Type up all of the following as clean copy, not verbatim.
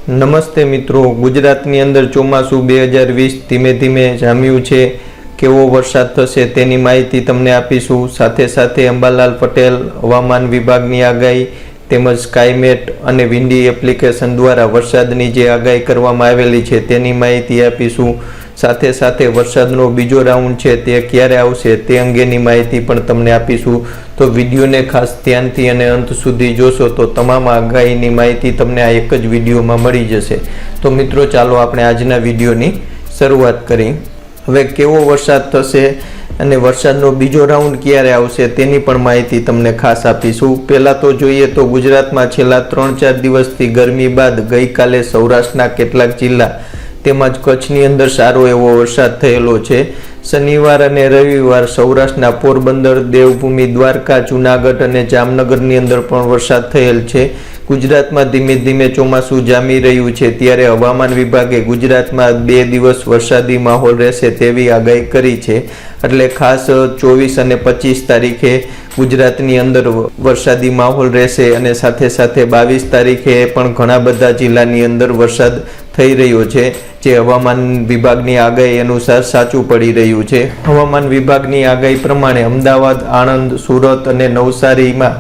નમસ્તે મિત્રો, ગુજરાતની અંદર ચોમાસું 2020 ધીમે ધીમે જામ્યું છે। કેવો વરસાદ થશે તેની માહિતી તમને આપીશું। સાથે સાથે અંબાલાલ પટેલ હવામાન વિભાગની આગાહી તેમજ સ્કાયમેટ અને વિન્ડી એપ્લિકેશન દ્વારા વરસાદની જે આગાહી કરવામાં આવેલી છે તેની માહિતી આપીશું। સાથે સાથે વરસાદનો બીજો રાઉન્ડ છે તે ક્યારે આવશે તે અંગેની માહિતી પણ તમને આપીશું। તો વિડીયોને ખાસ ધ્યાનથી અને અંત સુધી જોશો તો તમામ આગાહીની માહિતી તમને આ એક જ વિડીયોમાં મળી જશે। તો મિત્રો ચાલો આપણે આજના વિડીયોની શરૂઆત કરીએ। હવે કેવો વરસાદ થશે અને વરસાદનો બીજો રાઉન્ડ ક્યારે આવશે તેની પણ માહિતી તમને ખાસ આપીશું। પહેલાં તો જોઈએ તો ગુજરાતમાં છેલ્લા 3-4 દિવસથી ગરમી બાદ ગઈકાલે સૌરાષ્ટ્રના કેટલાક જિલ્લા તેમજ કચ્છની અંદર સારો એવો વરસાદ થયેલો છે। શનિવાર અને રવિવાર સૌરાષ્ટ્રના પોરબંદર, દેવભૂમિ, દ્વારકા, જૂનાગઢ અને જામનગરની અંદર પણ વરસાદ થયેલ છે। ગુજરાતમાં ધીમે ધીમે ચોમાસું જામી રહ્યું છે ત્યારે હવામાન વિભાગે ગુજરાતમાં 2 દિવસ વરસાદી માહોલ રહેશે તેવી આગાહી કરી છે। એટલે ખાસ 24 અને 25 તારીખે ગુજરાતની અંદર વરસાદી માહોલ રહેશે અને સાથે સાથે 22 તારીખે પણ ઘણા બધા જિલ્લાની અંદર વરસાદ થઈ રહ્યો છે, જે હવામાન વિભાગની આગાહી અનુસાર સાચું પડી રહ્યું છે। હવામાન વિભાગની આગાહી પ્રમાણે અમદાવાદ, આણંદ, સુરત અને નવસારીમાં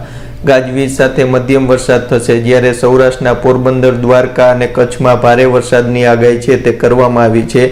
ગાજવીજ સાથે મધ્યમ વરસાદ થશે, જ્યારે સૌરાષ્ટ્રના પોરબંદર, દ્વારકા અને કચ્છમાં ભારે વરસાદની આગાહી છે તે કરવામાં આવી છે।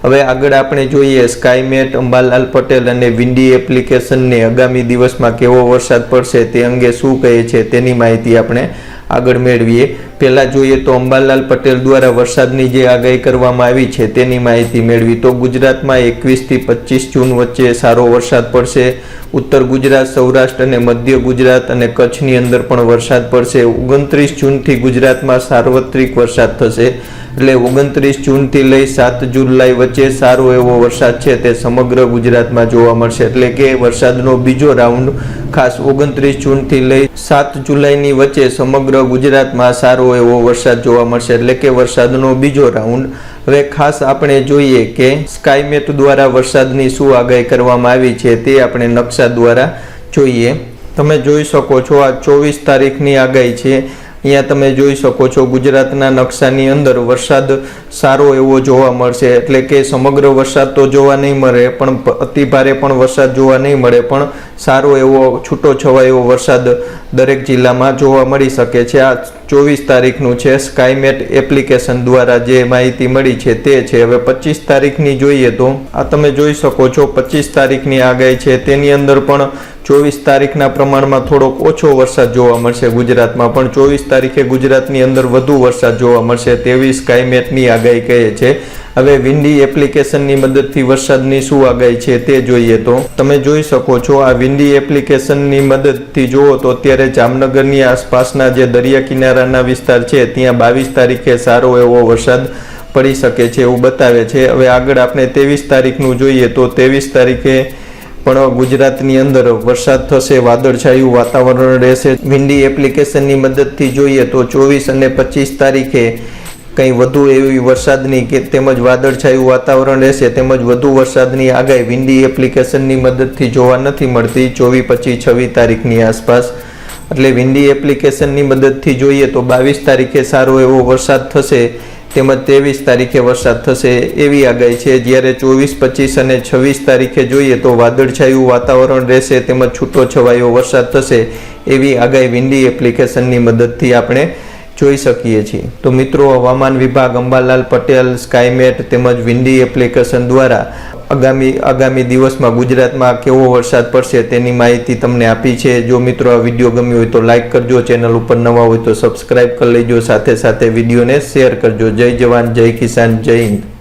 હવે આગળ આપણે જોઈએ સ્કાયમેટ, અંબાલાલ પટેલ અને વિન્ડી એપ્લિકેશનને આગામી દિવસમાં કેવો વરસાદ પડશે તે અંગે શું કહે છે તેની માહિતી આપણે આગળ મેળવીએ। પહેલાં જોઈએ તો અંબાલાલ પટેલ દ્વારા વરસાદની જે આગાહી કરવામાં આવી છે તેની માહિતી મેળવી તો ગુજરાતમાં 21 થી 25 જૂન વચ્ચે સારો વરસાદ પડશે। ઉત્તર ગુજરાત, સૌરાષ્ટ્ર અને મધ્ય ગુજરાત અને કચ્છની અંદર પણ વરસાદ પડશે। 29 જૂનથી ગુજરાતમાં સાર્વત્રિક વરસાદ થશે, એટલે 29 જૂનથી લઈ 7 જુલાઈ વચ્ચે સારો એવો વરસાદ છે તે સમગ્ર ગુજરાતમાં જોવા મળશે। એટલે કે વરસાદનો બીજો રાઉન્ડ ખાસ 29 જૂનથી લઈ 7 જુલાઈની વચ્ચે સમગ્ર ગુજરાતમાં સારો એવો વરસાદ જોવા મળશે, એટલે કે વરસાદનો બીજો રાઉન્ડ। હવે ખાસ આપણે જોઈએ કે સ્કાયમેટ દ્વારા વરસાદની શું આગાહી કરવામાં આવી છે તે આપણે નકશા દ્વારા જોઈએ। તમે જોઈ શકો છો આ 24 તારીખની આગાહી છે। અહીંયા તમે જોઈ શકો છો ગુજરાતના નકશાની અંદર વરસાદ સારો એવો જોવા મળશે, એટલે કે સમગ્ર વરસાદ તો જોવા નહીં મળે પણ અતિ ભારે પણ વરસાદ જોવા નહીં મળે, પણ સારો એવો છૂટો છવાયો વરસાદ દરેક જિલ્લામાં જોવા મળી શકે છે। આ 24 તારીખનું છે, સ્કાયમેટ એપ્લિકેશન દ્વારા જે માહિતી મળી છે તે છે। હવે 25 તારીખની જોઈએ તો આ તમે જોઈ શકો છો 25 તારીખની આગાહી છે, તેની અંદર પણ 24 તારીખના પ્રમાણમાં થોડોક ઓછો વરસાદ જોવા મળશે ગુજરાતમાં, પણ 24 તારીખે ગુજરાતની અંદર વધુ વરસાદ જોવા મળશે તેવી સ્કાયમેટની આગાહી કહે છે। હવે વિન્ડી એપ્લિકેશનની મદદથી વરસાદની શું આગાહી છે તે જોઈએ તો તમે જોઈ શકો છો આ વિન્ડી એપ્લિકેશનની મદદથી જુઓ તો અત્યારે જામનગરની આસપાસના જે દરિયા કિનારાના વિસ્તાર છે ત્યાં 22 તારીખે સારો એવો વરસાદ પડી શકે છે એવું બતાવે છે। હવે આગળ આપણે 23 તારીખનું જોઈએ તો 23 તારીખે પણ ગુજરાતની અંદર વરસાદ થશે, વાદળછાયું વાતાવરણ રહેશે। વિન્ડી એપ્લિકેશનની મદદથી જોઈએ તો 24 અને 25 તારીખે કંઈ વધુ એવી વરસાદની કે તેમજ વાદળછાયું વાતાવરણ રહેશે તેમજ વધુ વરસાદની આગાહી વિન્ડી એપ્લિકેશનની મદદથી જોવા નથી મળતી 24, 25, 26 તારીખની આસપાસ। એટલે વિન્ડી એપ્લિકેશનની મદદથી જોઈએ તો 22 તારીખે સારો એવો વરસાદ થશે તેમજ 23 તારીખે વરસાદ થશે એવી આગાહી છે, જ્યારે 24, 25 અને 26 તારીખે જોઈએ તો વાદળછાયું વાતાવરણ રહેશે તેમજ છૂટો છવાયો વરસાદ થશે એવી આગાહી વિન્ડી એપ્લિકેશનની મદદથી આપણે જોઈ શકીએ છીએ। તો મિત્રો, હવામાન વિભાગ, અંબાલાલ પટેલ, સ્કાયમેટ તેમજ વિન્ડી એપ્લિકેશન દ્વારા આગામી દિવસમાં ગુજરાતમાં કેવો વરસાદ પડશે તેની માહિતી તમને આપી છે। જો મિત્રો આ વિડીયો ગમ્યો હોય તો લાઇક કરજો, ચેનલ ઉપર નવા હોય તો સબસ્ક્રાઇબ કરી લેજો, સાથે સાથે વિડીયોને શેર કરજો। જય જવાન, જય કિસાન, જય હિન્દ।